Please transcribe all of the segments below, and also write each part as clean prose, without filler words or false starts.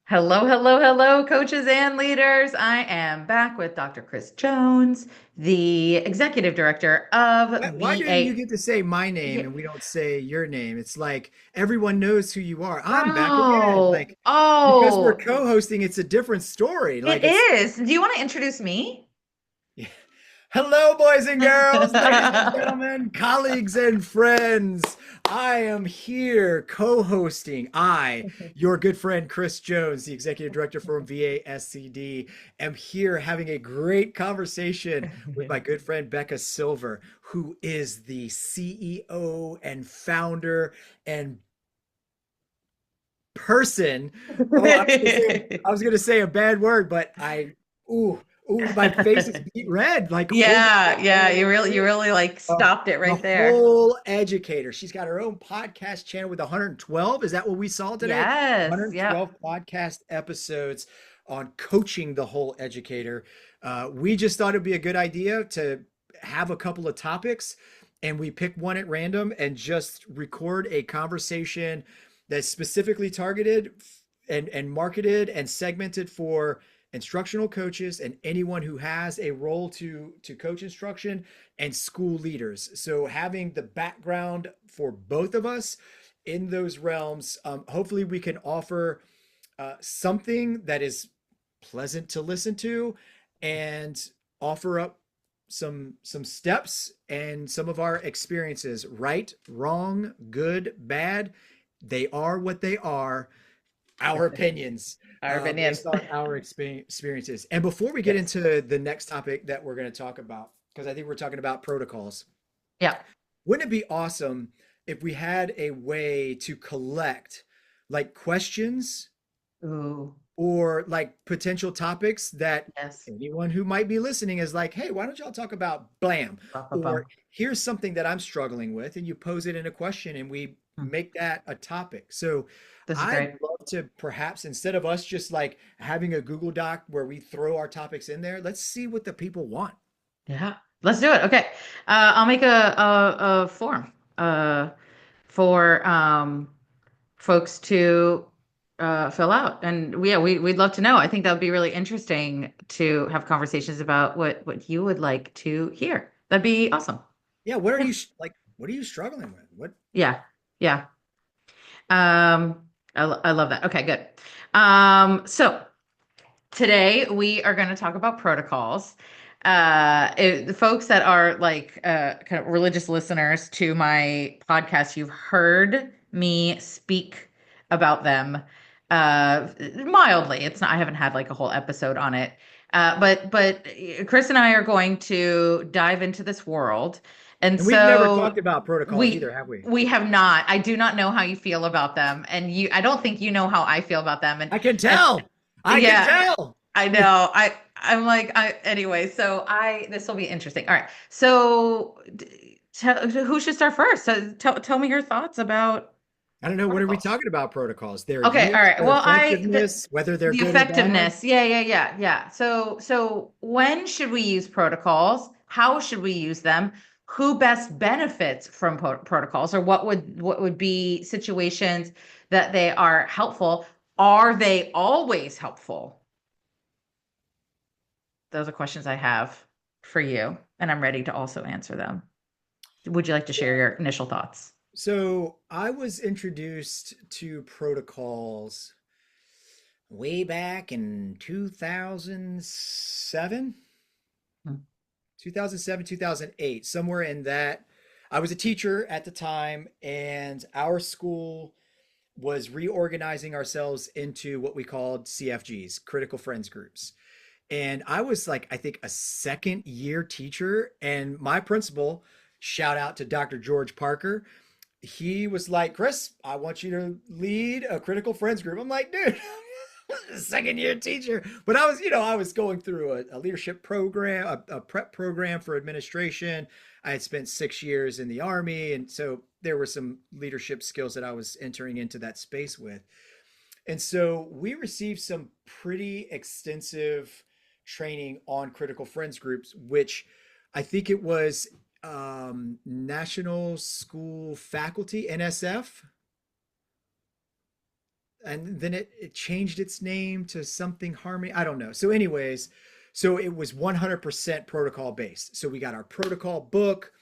Hello, hello, hello, coaches and leaders. I am back with Dr. Chris Jones, the executive director of Why do you VA. get to say my name Yeah. and we don't say your name? It's like everyone knows who you are. I'm back again. Oh, Like because we're oh, co-hosting, it's a different story. it Like it's is. Do you want to introduce me? hello, boys and girls, ladies and gentlemen, colleagues and friends. I am here co-hosting. Your good friend Chris Jones, the executive director from VASCD, am here having a great conversation with my good friend Becca Silver, who is the CEO and founder and person. Oh, I was gonna say a bad word, but ooh, my face is beat red. Like, holy Yeah, yeah, cow. you really like Uh, stopped it the right there. whole educator. She's got her own podcast channel with 112. Is that what we saw today? Yes, yep. 112 podcast episodes on coaching the whole educator. We just thought it'd be a good idea to have a couple of topics and we pick one at random and just record a conversation that's specifically targeted and marketed and segmented for instructional coaches and anyone who has a role to coach instruction and school leaders. So having the background for both of us in those realms, hopefully we can offer something that is pleasant to listen to and offer up some steps and some of our experiences. Right, wrong, good, bad, they are what they are, our opinions, Our opinion. based on our experiences. And before we get Yes. into the next topic that we're going to talk about, because I think we're talking about protocols, Yeah. wouldn't it be awesome if we had a way to collect like questions Ooh, or like potential topics that yes. anyone who might be listening is like, hey, why don't y'all talk about blam? Or Ba-ba-bum. here's something that I'm struggling with, and you pose it in a question and we make that a topic. So This is I'd great. love to perhaps instead of us just like having a Google Doc where we throw our topics in there, let's see what the people want. Yeah, let's do it. Okay. I'll make a form for folks to fill out. And we'd love to know. I think that would be really interesting to have conversations about what you would like to hear. That'd be awesome. Yeah, what are Yeah. you like? What are you struggling with? What Yeah. Yeah. I love that. Okay, good. So today we are going to talk about protocols. The folks that are like kind of religious listeners to my podcast, you've heard me speak about them mildly. It's not, I haven't had like a whole episode on it. But Chris and I are going to dive into this world. And and we've never so talked about protocols either, we have we? we have not. I do not know how you feel about them, and I don't think you know how I feel about them. I can And tell. I can yeah, tell. I know. I'm like anyway, so I this will be interesting. All right. So who should start first? So tell me your thoughts about I don't know. What are we protocols. talking about protocols? Their Okay, all use, right. their Well, effectiveness, whether they're the good or bad. effectiveness. Yeah. So when should we use protocols? How should we use them? Who best benefits from protocols, or what would be situations that they are helpful? Are they always helpful? Those are questions I have for you, and I'm ready to also answer them. Would you like to share your initial thoughts? So I was introduced to protocols way back in 2007, Hmm. 2007, 2008, somewhere in that. I was a teacher at the time, and our school was reorganizing ourselves into what we called CFGs, critical friends groups. And I was like, I think a second year teacher. And my principal, shout out to Dr. George Parker, he was like, Chris, I want you to lead a critical friends group. I'm like, dude, second year teacher. But I was, I was going through a leadership program, a prep program for administration. I had spent 6 years in the Army. And so there were some leadership skills that I was entering into that space with. And so we received some pretty extensive training on critical friends groups, which I think it was National School Faculty, NSF. and then it changed its name to something Harmony. I don't know. So, anyways, so it was 100% protocol based. So we got our protocol book.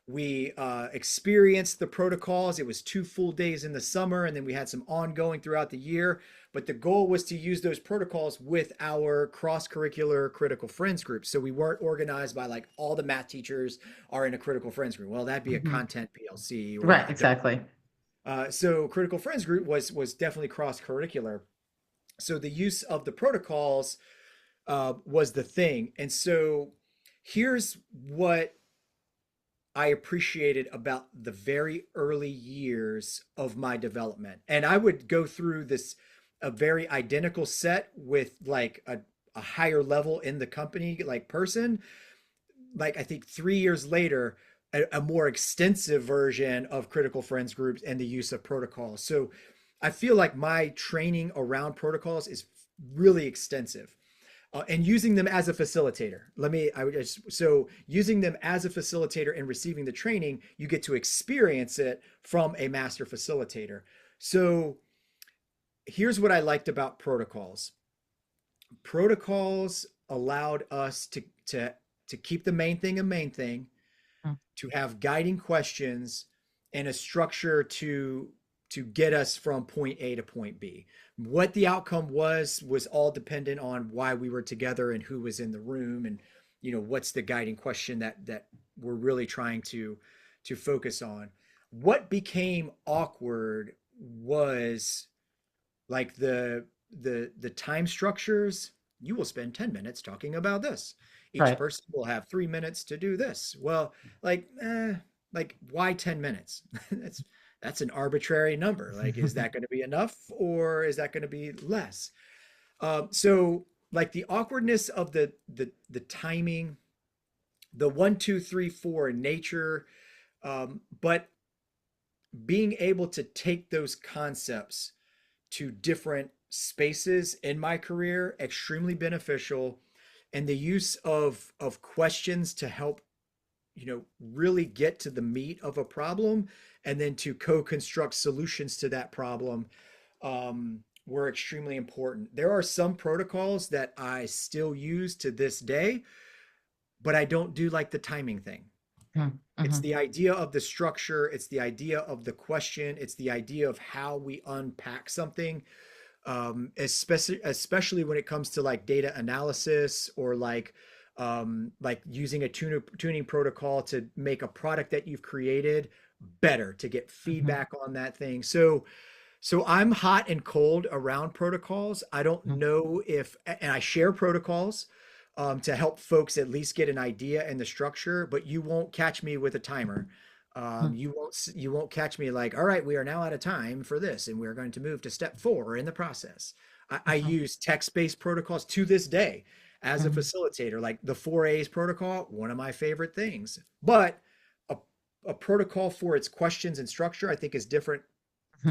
We experienced the protocols. It was 2 full days in the summer, and then we had some ongoing throughout the year. But the goal was to use those protocols with our cross-curricular critical friends group. So we weren't organized by like all the math teachers are in a critical friends group. Well, that'd be a Mhm. content PLC or an Right, academic. exactly. So critical friends group was definitely cross-curricular. So the use of the protocols was the thing. And so here's what I appreciated about the very early years of my development. And I would go through this a very identical set with like a higher level in the company like person. Like I think 3 years later, a more extensive version of critical friends groups and the use of protocols. So I feel like my training around protocols is really extensive and using them as a facilitator. I would just, so using them as a facilitator and receiving the training, you get to experience it from a master facilitator. So here's what I liked about protocols. Protocols allowed us to keep the main thing a main thing, Mm. to have guiding questions and a structure to get us from point A to point B. What the outcome was all dependent on why we were together and who was in the room, and what's the guiding question that we're really trying to focus on. What became awkward was like the time structures. You will spend 10 minutes talking about this. Each Right. person will have 3 minutes to do this. Well, like why 10 minutes? That's an arbitrary number. Like, is that going to be enough or is that going to be less? So like the awkwardness of the timing, the 1, 2, 3, 4 nature, but being able to take those concepts to different spaces in my career, extremely beneficial. And the use of questions to help really get to the meat of a problem and then to co-construct solutions to that problem were extremely important. There are some protocols that I still use to this day, but I don't do like the timing thing. It's Mm-hmm. the idea of the structure, it's the idea of the question, it's the idea of how we unpack something, especially when it comes to like data analysis or like using a tuning protocol to make a product that you've created better, to get Mm-hmm. feedback on that thing. So I'm hot and cold around protocols. I don't know if, and I share protocols to help folks at least get an idea and the structure, but you won't catch me with a timer. You won't catch me like, all right, we are now out of time for this, and we're going to move to step 4 in the process. I Mm-hmm. use text-based protocols to this day as a Mm-hmm. facilitator, like the 4A's protocol, one of my favorite things. But a, a protocol for its questions and structure, I think, is different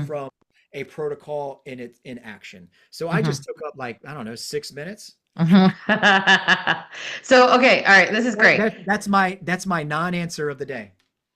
from a protocol in action. So I Mm-hmm. just took up like, I don't know, 6 minutes. Mhm. So, okay, all right, this is That, great. that, that's my non-answer of the day.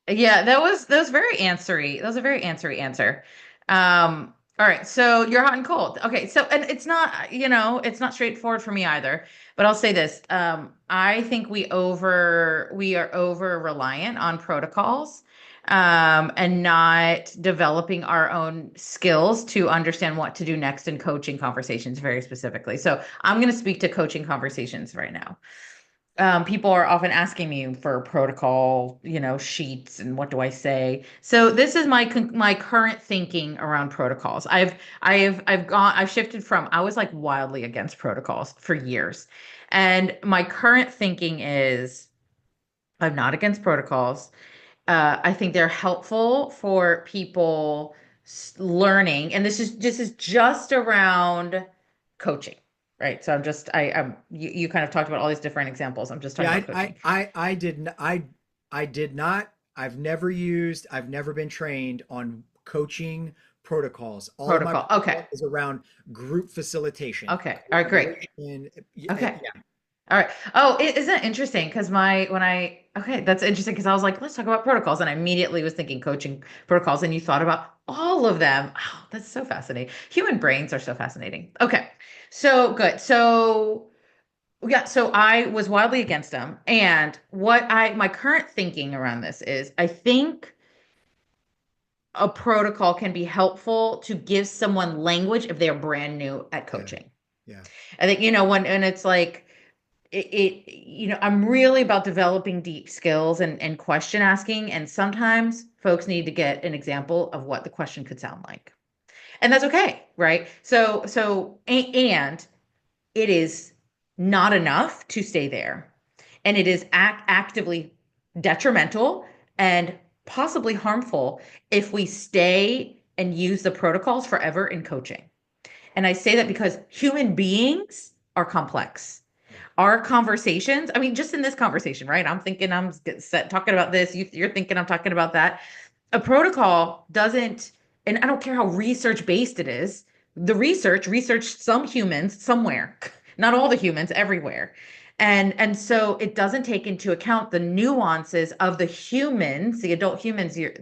Yeah, that was very answery. That was a very answery answer. All right, so you're hot and cold. Okay, so and it's not, it's not straightforward for me either. But I'll say this. I think we are over reliant on protocols, and not developing our own skills to understand what to do next in coaching conversations very specifically. So I'm going to speak to coaching conversations right now. People are often asking me for protocol, sheets and what do I say. So this is my current thinking around protocols. I've shifted from I was like wildly against protocols for years, and my current thinking is I'm not against protocols. I think they're helpful for people learning, and this is just around coaching, right? So you kind of talked about all these different examples. I'm just talking Yeah, about I coaching I I didn't I did not. I've never been trained on coaching protocols. All of my protocol. Okay, protocol is around group facilitation, okay, all right, great. collaboration. Okay, Yeah. All right. Oh, isn't it interesting? Because okay, that's interesting because I was like, let's talk about protocols. And I immediately was thinking coaching protocols, and you thought about all of them. Oh, that's so fascinating. Human brains are so fascinating. Okay. So good. So yeah, so I was wildly against them. And my current thinking around this is I think a protocol can be helpful to give someone language if they're brand new at Yeah, coaching. yeah, I think, and it's like, I'm really about developing deep skills and question asking. And sometimes folks need to get an example of what the question could sound like. And that's okay, right? And it is not enough to stay there. And it is actively detrimental and possibly harmful if we stay and use the protocols forever in coaching. And I say that because human beings are complex. yeah, Our conversations, I mean, just in this conversation, right? I'm thinking talking about this. You're thinking I'm talking about that. A protocol doesn't, and I don't care how research based it is, the research some humans somewhere, not all the humans everywhere. And so it doesn't take into account the nuances of the humans, the adult humans your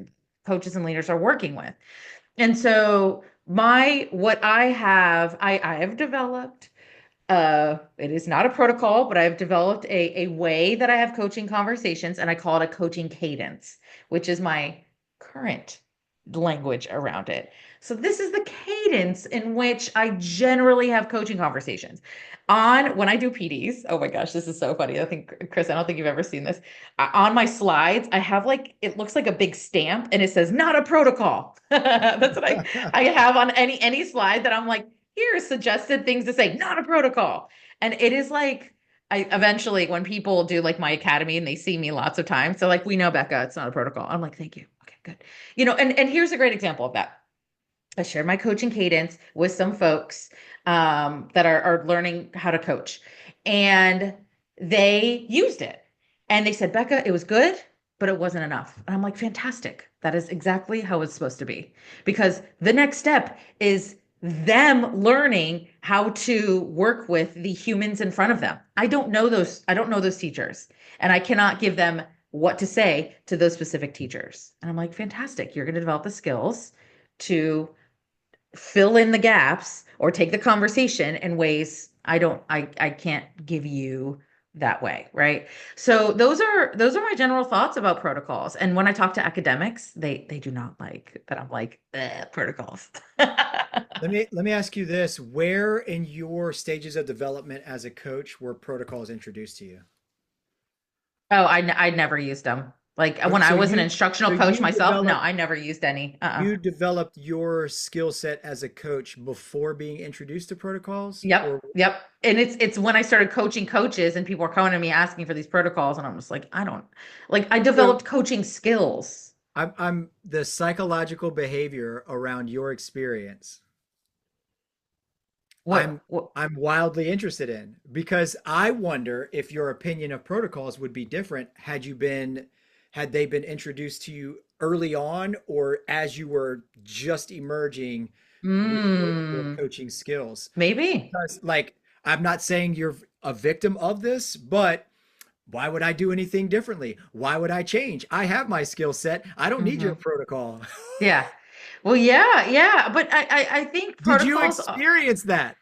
coaches and leaders are working with. And so what I have developed, it is not a protocol, but I've developed a way that I have coaching conversations, and I call it a coaching cadence, which is my current language around it. So this is the cadence in which I generally have coaching conversations. On when I do PDs, oh my gosh, this is so funny. I think, Chris, I don't think you've ever seen this. On my slides, I have like it looks like a big stamp and it says not a protocol. That's what I have on any slide that I'm like, here's suggested things to say, not a protocol. And it is like, I eventually, when people do like my academy and they see me lots of times, they're like, we know, Becca, it's not a protocol. I'm like, thank you. Okay, good. And here's a great example of that. I shared my coaching cadence with some folks that are learning how to coach, and they used it. And they said, Becca, it was good, but it wasn't enough. And I'm like, fantastic. That is exactly how it's supposed to be. Because the next step is them learning how to work with the humans in front of them. I don't know those teachers, and I cannot give them what to say to those specific teachers. And I'm like, fantastic. You're going to develop the skills to fill in the gaps or take the conversation in ways I can't give you that way, right? So those are my general thoughts about protocols. And when I talk to academics, they do not like that I'm like protocols. let me ask you this: where in your stages of development as a coach were protocols introduced to you? Oh, I never used them. Like when I So was an you instructional so coach you myself, no, developed I never used any. you developed your skill set as a coach before being introduced to protocols, Yep, or yep. And it's when I started coaching coaches and people were coming to me asking for these protocols, and I'm just like, I don't like I so developed coaching skills. I'm the psychological behavior around your experience. I'm What I'm wildly interested in because I wonder if your opinion of protocols would be different had they been introduced to you early on or as you were just emerging with your mm, coaching skills. maybe. Because like I'm not saying you're a victim of this, but why would I do anything differently? Why would I change? I have my skill set. I don't need your Hmm. protocol. Yeah. Well, yeah, yeah. But I think Did you protocols, experience that?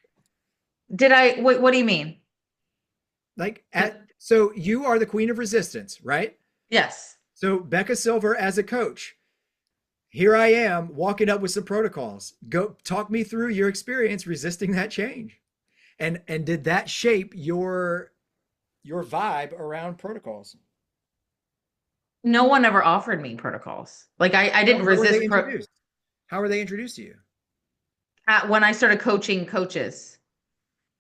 what do you mean? Like so you are the queen of resistance, right? Yes. So Becca Silver as a coach, here I am walking up with some protocols. Go talk me through your experience resisting that change. And did that shape your vibe around protocols? No one ever offered me protocols. Like I didn't How were they resist introduced? How were they introduced to you? when I started coaching coaches.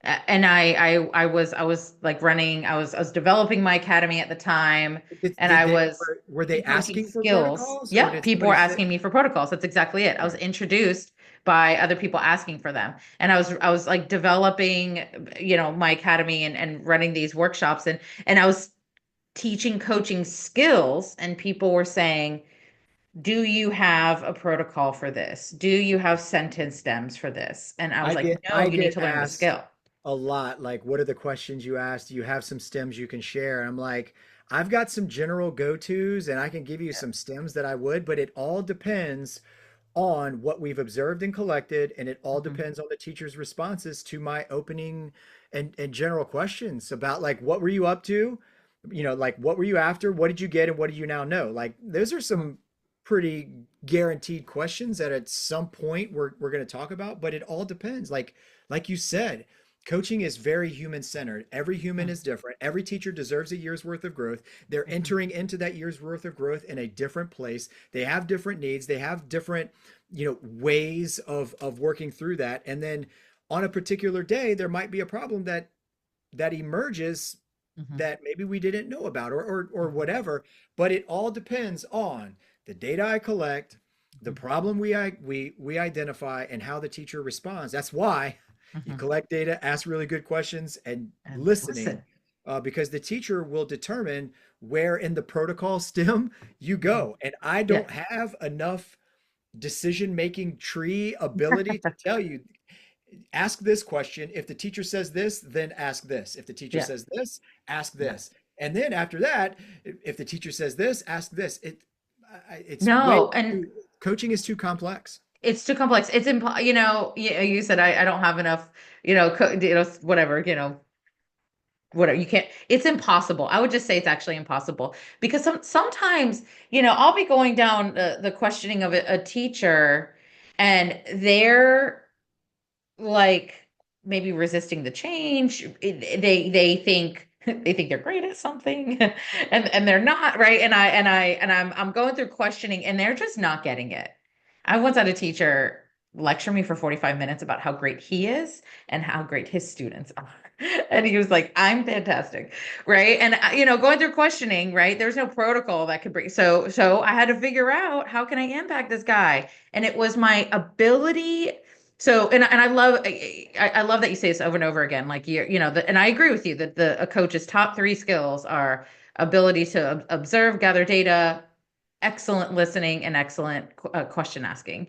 And I was like running, I was developing my academy at the time, and Did I they was were they coaching asking for skills. protocols or Yep, did people were somebody sit? asking me for protocols. That's exactly it. I was Okay. introduced by other people asking for them. And I was like developing, my academy and running these workshops, and I was teaching coaching skills, and people were saying, do you have a protocol for this? Do you have sentence stems for this? And I was like, no, I you need get to learn the asked skill. a lot. Like, what are the questions you asked? Do you have some stems you can share? And I'm like, I've got some general go-tos and I can give you Yeah. some stems that I would, but it all depends on what we've observed and collected, and it all Mhm. depends on the teacher's responses to my opening and general questions about like what were you up to? Like what were you after? What did you get and what do you now know? Like those are Mhm. some pretty guaranteed questions that at some point we're going to talk about, but it all depends. Like you said, coaching is very human centered. Every human Mhm. is different. Every teacher deserves a year's worth of growth. They're Mhm. entering into that year's worth of growth in a different place. They have different needs. They have different, ways of working through that. And then on a particular day, there might be a problem that emerges Mhm. that maybe we didn't know about or Mhm. whatever. But it all depends on the data I collect, the Mhm. problem we identify, and how the teacher responds. That's why you Mhm. collect data, ask really good questions, and And listening, listen. because the teacher will determine where in the protocol stem you Mhm. go. And I Yeah. don't have enough decision making tree ability to tell you, ask this question. If the teacher says this, then ask this. If the teacher Yeah. says this, ask Yeah. this. And then after that, if the teacher says this, ask this. It's way No, and too, coaching is too complex. it's too complex. It's you said I don't have enough, whatever, whatever. You can't, it's impossible. I would just say it's actually impossible because sometimes, I'll be going down the questioning of a teacher and they're like maybe resisting the change. They think they think they're great at something and they're not, right? And I'm going through questioning and they're just not getting it. I once had a teacher lecture me for 45 minutes about how great he is and how great his students are. And he was like, I'm fantastic, right? And going through questioning, right? There's no protocol that could bring. So I had to figure out how can I impact this guy, and it was my ability. So, and I love that you say this over and over again. Like and I agree with you that a coach's top three skills are ability to observe, gather data, excellent listening, and excellent question asking.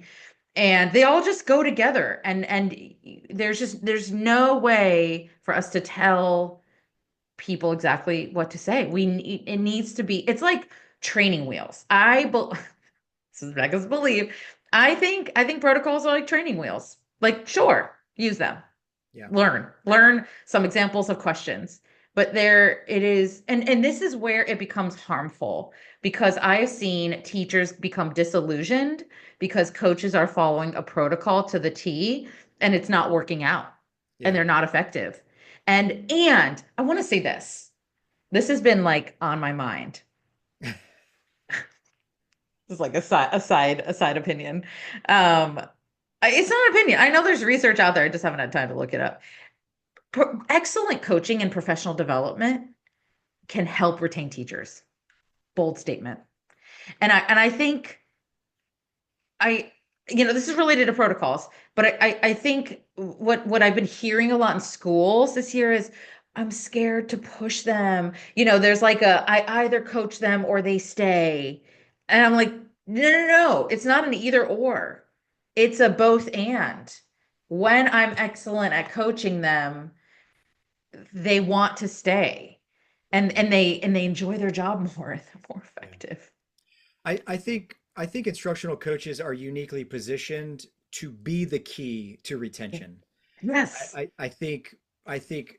And they all just go together. And there's no way for us to tell people exactly what to say. It needs to be. It's like training wheels. This is Becca's belief. I think protocols are like training wheels. Like, sure, use them. Yeah. Learn some examples of questions. But there it is, and this is where it becomes harmful because I've seen teachers become disillusioned because coaches are following a protocol to the T and it's not working out and Yeah. they're not effective. And I want to say this. This has been like on my mind. This is like a side opinion. Um, it's not an opinion. I know there's research out there. I just haven't had time to look it up. Excellent coaching and professional development can help retain teachers. Bold statement. And I think I this is related to protocols, but I think what I've been hearing a lot in schools this year is I'm scared to push them. There's like I either coach them or they stay. And I'm like, no, no, no. It's not an either or. It's a both and. When I'm excellent at coaching them, they want to stay. And they enjoy their job more. They're more Yeah. effective. I think instructional coaches are uniquely positioned to be the key to Yeah. retention. Yes. I think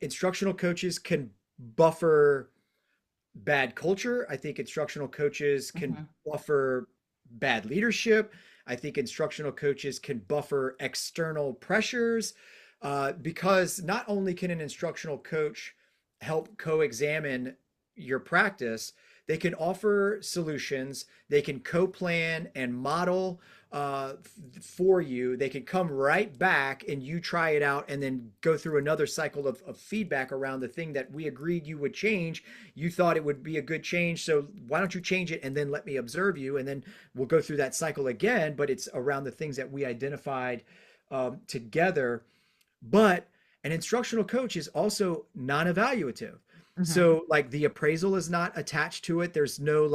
instructional coaches can buffer bad culture. I think instructional coaches can Mhm. buffer bad leadership. I think instructional coaches can buffer external pressures, because not only can an instructional coach help co-examine your practice, they can offer solutions, they can co-plan and model for you. They can come right back and you try it out and then go through another cycle of feedback around the thing that we agreed you would change. You thought it would be a good change, so why don't you change it and then let me observe you, and then we'll go through that cycle again, but it's around the things that we identified together. But an instructional coach is also non-evaluative. Mhm. So like the appraisal is not attached to it. There's no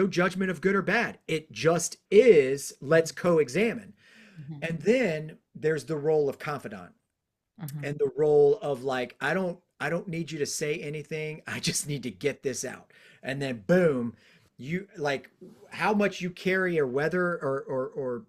judgment of good or bad. It just is, let's co-examine. Mhm. And then there's the role of confidant. Hmm. and the role of like, I don't need you to say anything. I just need to get this out. And then boom, you like how much you carry or whether or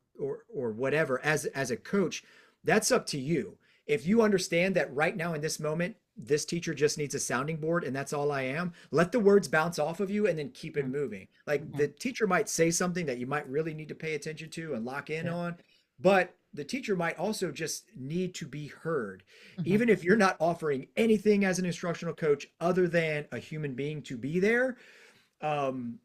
whatever as a coach, that's up to you. If you understand that right now in this moment, this teacher just needs a sounding board and that's all I am, let the words bounce off of you and then keep it moving. Like Hmm. the teacher might say something that you might really need to pay attention to and lock in Yeah. on, but the teacher might also just need to be heard. Hmm. Even if you're not offering anything as an instructional coach other than a human being to be there, um,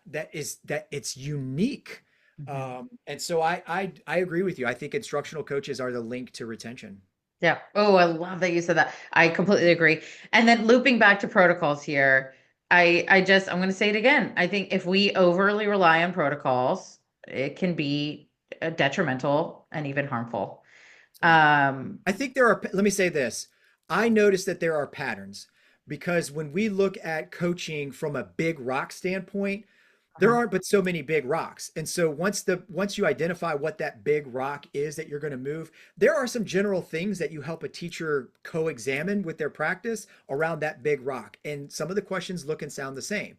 that it's unique. Hmm. And so I agree with you. I think instructional coaches are the link to retention. Yeah. Oh, I love that you said that. I completely agree. And then looping back to protocols here, I'm going to say it again. I think if we overly rely on protocols, it can be detrimental and even harmful. Yeah. Um, I think there are, let me say this. I notice that there are patterns because when we look at coaching from a big rock standpoint, there uh-huh. aren't but so many big rocks. And so once you identify what that big rock is that you're going to move, there are some general things that you help a teacher co-examine with their practice around that big rock. And some of the questions look and sound the same.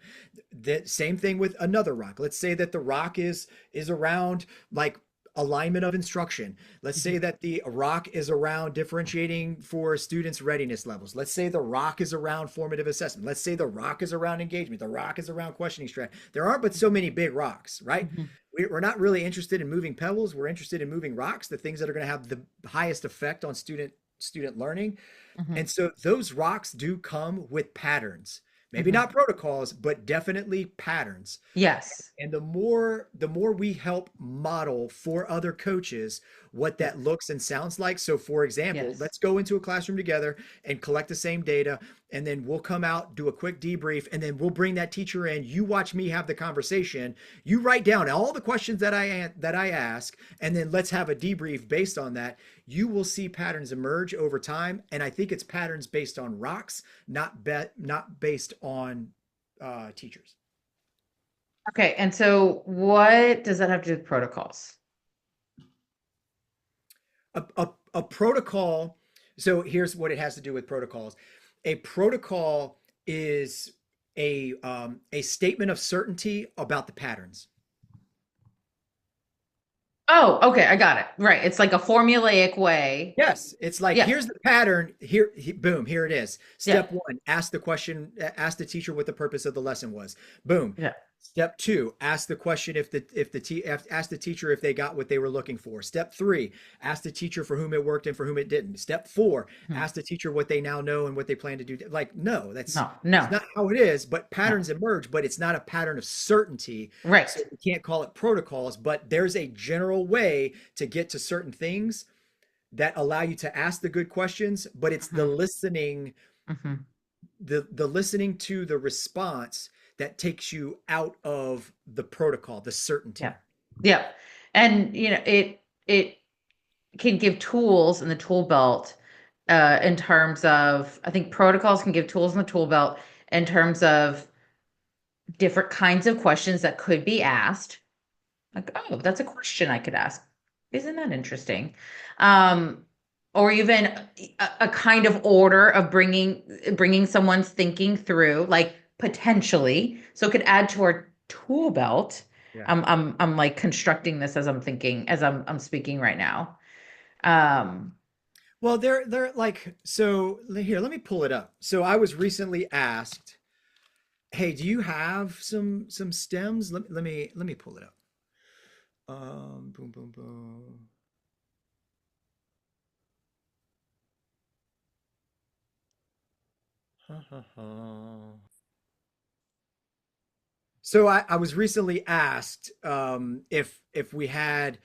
The same thing with another rock. Let's say that the rock is around like alignment of instruction. Let's say Mhm. that the rock is around differentiating for students' readiness levels. Let's say the rock is around formative assessment. Let's say the rock is around engagement. The rock is around questioning strategy. There aren't but so many big rocks, right? Mhm. We're not really interested in moving pebbles. We're interested in moving rocks, the things that are going to have the highest effect on student learning. Mhm. And so those rocks do come with patterns. Maybe Mhm. not protocols, but definitely patterns. Yes. And the more we help model for other coaches what Yes. that looks and sounds like. So for example, Yes. let's go into a classroom together and collect the same data, and then we'll come out, do a quick debrief, and then we'll bring that teacher in. You watch me have the conversation. You write down all the questions that I ask, and then let's have a debrief based on that. You will see patterns emerge over time, and I think it's patterns based on rocks, not based on teachers. Okay. And so what does that have to do with protocols? A protocol. So here's what it has to do with protocols. A protocol is a statement of certainty about the patterns. Oh, okay. I got it. Right. It's like a formulaic way. Yes, it's like Yeah. here's the pattern. Here, boom, here it is. Yeah. Step one, ask the question, ask the teacher what the purpose of the lesson was. Boom. Yeah. Step two, ask the question ask the teacher if they got what they were looking for. Step three, ask the teacher for whom it worked and for whom it didn't. Step four, Mhm. ask the teacher what they now know and what they plan to do. Like, no, No, it's no, not how it is, but no. patterns emerge, but it's not a pattern of certainty. So Right. we can't call it protocols, but there's a general way to get to certain things that allow you to ask the good questions, but it's the Hmm. listening, Hmm. the listening to the response that takes you out of the protocol, the Yeah. certainty. Yeah. And it can give tools in the tool belt in terms of I think protocols can give tools in the tool belt in terms of different kinds of questions that could be asked. Like, oh, that's a question I could ask. Isn't that interesting? Um, or even a kind of order of bringing someone's thinking through, like potentially. So it could add to our tool belt. Yeah. I'm like constructing this as I'm thinking, as I'm speaking right now. Um, Well, they're like, so here, let me pull it up. So I was recently asked, hey, do you have some stems? Let me pull it up. Boom, boom, boom. Ha, ha, ha. So I was recently asked if we had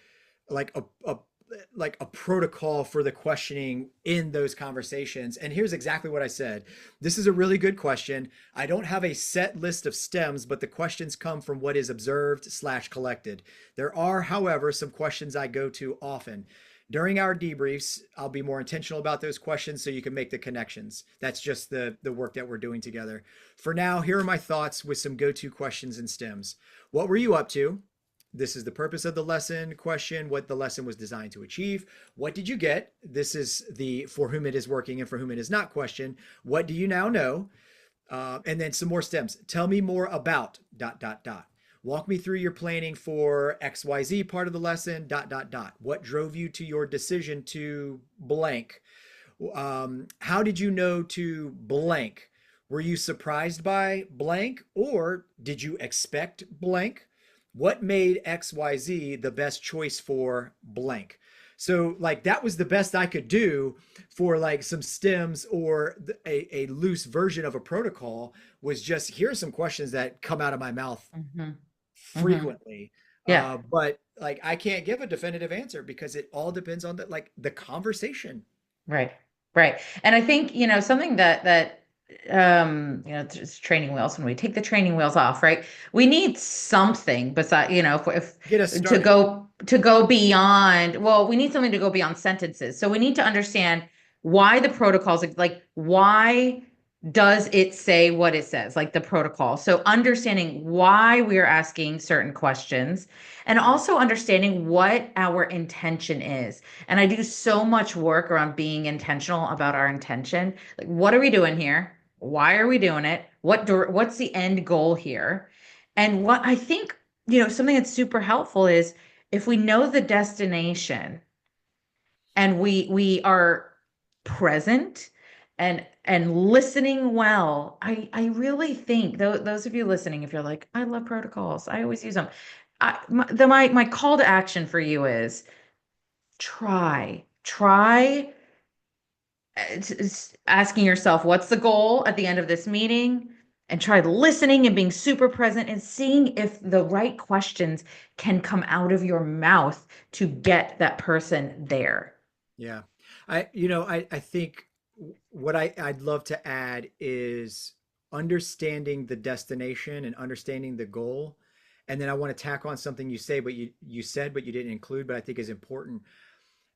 like a protocol for the questioning in those conversations. And here's exactly what I said. This is a really good question. I don't have a set list of stems, but the questions come from what is observed slash collected. There are, however, some questions I go to often. During our debriefs, I'll be more intentional about those questions so you can make the connections. That's just the work that we're doing together. For now, here are my thoughts with some go-to questions and stems. What were you up to? This is the purpose of the lesson. Question, what the lesson was designed to achieve. What did you get? This is the for whom it is working and for whom it is not question. What do you now know? And then some more stems. Tell me more about dot, dot, dot. Walk me through your planning for XYZ part of the lesson, dot, dot, dot. What drove you to your decision to blank? How did you know to blank? Were you surprised by blank or did you expect blank? What made XYZ the best choice for blank? So like that was the best I could do for like some stems or a loose version of a protocol was just here are some questions that come out of my mouth Hmm. Hmm. frequently. Yeah. But like I can't give a definitive answer because it all depends on the conversation. Right. Right. And I think, something it's training wheels. When we take the training wheels off, right? We need something beside, Get us to started. go beyond, well, we need something to go beyond sentences. So we need to understand why the protocols, like why does it say what it says, like the protocol. So understanding why we are asking certain questions and Mm, also understanding what our intention is. And I do so much work around being intentional about our intention. Like, what are we doing here? Why are we doing it? What's the end goal here? And what I think, something that's super helpful is if we know the destination and we are present and listening well. I really think those of you listening, if you're like, I love protocols, I always use them. My call to action for you is try asking yourself what's the goal at the end of this meeting, and try listening and being super present and seeing if the right questions can come out of your mouth to get that person there. yeah. I think what I'd love to add is understanding the destination and understanding the goal. And then I want to tack on something you say, but you said, but you didn't include, but I think is important.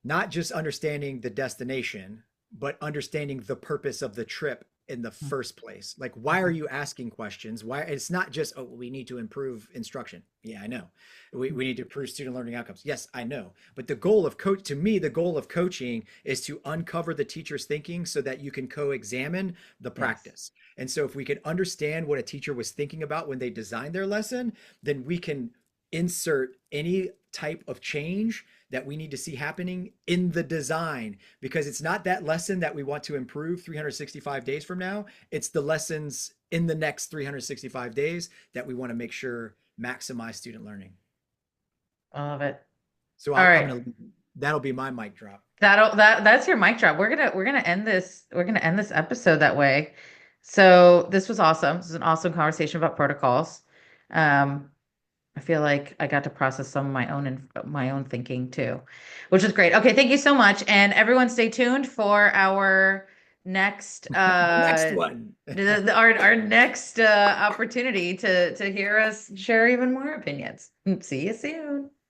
Not just understanding the destination, but understanding the purpose of the trip in the first place. Like, why are Mhm. you asking questions? Why it's not just, oh, we need to improve instruction. Yeah, I know. We need to improve student learning outcomes. Yes, I know. But the goal of coach to me, the goal of coaching is to uncover the teacher's thinking so that you can co-examine the Yes. practice. And so if we can understand what a teacher was thinking about when they designed their lesson, then we can insert any type of change that we need to see happening in the design because it's not that lesson that we want to improve 365 days from now. It's the lessons in the next 365 days that we want to make sure maximize student learning. I love it. So All I'm right. going to, that'll be my mic drop. That's your mic drop. We're gonna end this episode that way. So this was awesome. This was an awesome conversation about protocols. Um, I feel like I got to process some of my own thinking too, which is great. Okay, thank you so much. And everyone stay tuned for our next The next one. our next opportunity to hear us share even more opinions. See you soon.